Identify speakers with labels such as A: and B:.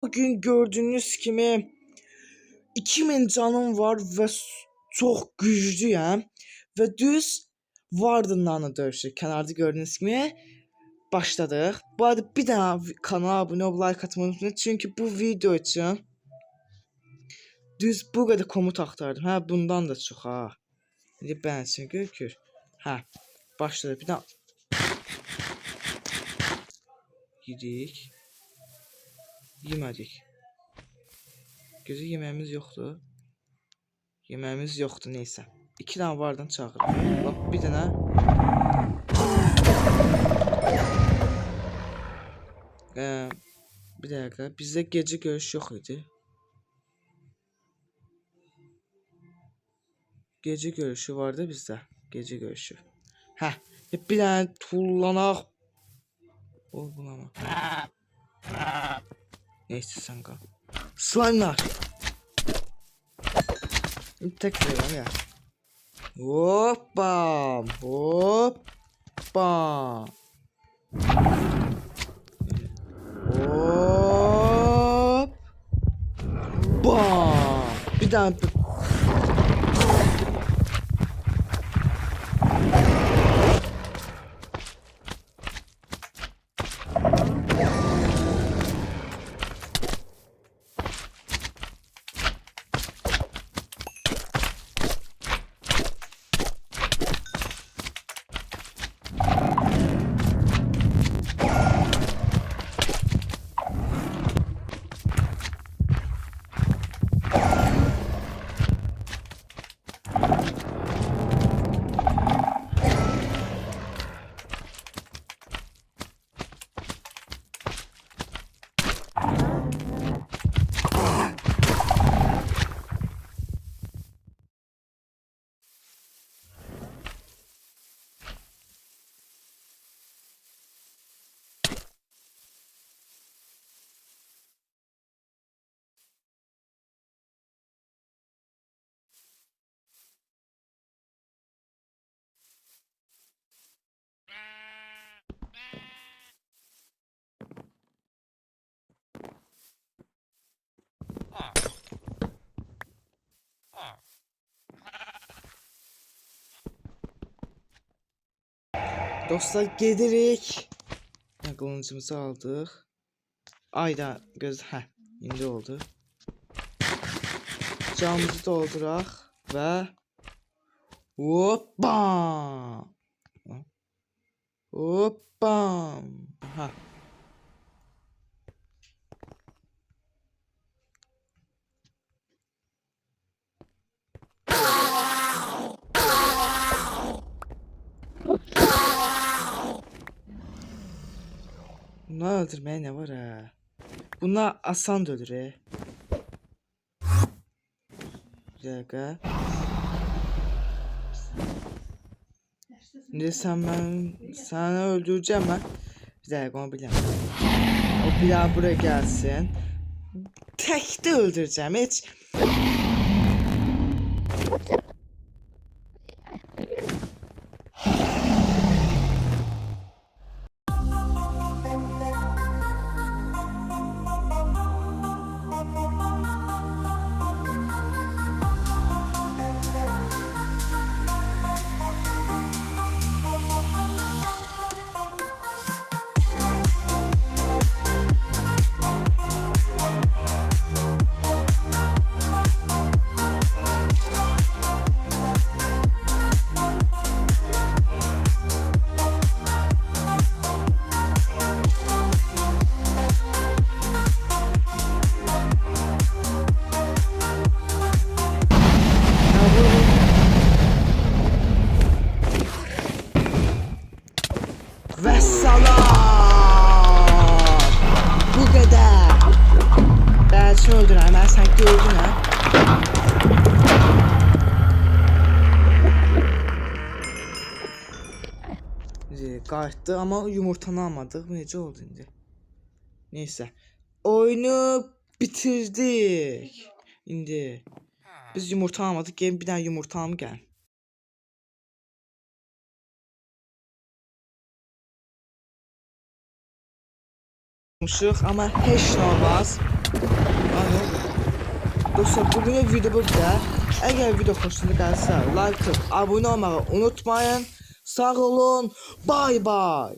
A: Bugün gördüğünüz kimi 2000 canım var ve çok güçlüyüm ve düz Warden'la dövüşür. Kenarda gördüğünüz gibi başladık. Bu arada bir daha kanala abone olup like atmayı unutmayın. Çünkü bu video için düz bu kadar komut aktardım. Ha bundan da çok ha. Şimdi ben için görükür. Ha başladı bir daha. Yedik. Yemedik. Gözü yemeğimiz yoktu. Yemeğimiz yoktu neyse. 2 tane vardan çağırdım. Bak bir tane. Bir dakika. Bizde gece görüş yok idi. Gece görüşü vardı bizde. Gece görüşü. Heh. Bir tane tullanak. O bulama. Neyse sen kal. Slime'lar. Tekrar ya. Hoppa. Hoppa. Hop. Bam. Bir tane. Dostlar gedirik. Kılıncımızı aldık. Ayda göz indi oldu. Camımızı doldurak ve hoppa. Hoppa. Ha. Bunlar öldürmeye ne var ha? Bunlar asan da ölür he. Bir dakika. Şimdi seni öldüreceğim ben. Bir dakika onu bilemem. O bir daha buraya gelsin. Tek de öldüreceğim hiç. Vesselam. Bu kadar. Ben seni öldürürüm. Ben sen gördün ha. Qayıtdı ama yumurtanı almadık. Necə oldu indi? Neyse. Oyunu bitirdik. İndi. Biz yumurta almadık. Gelin bir tane yumurta alım gel. atmışıq, amma heç nə olmaz. Ay, nə oldu? Dostlar, bugünün video bu qədər. Əgər video xoşunuza gəlsə, like atıb abunə olmağı unutmayın. Sağ olun. Bay bay.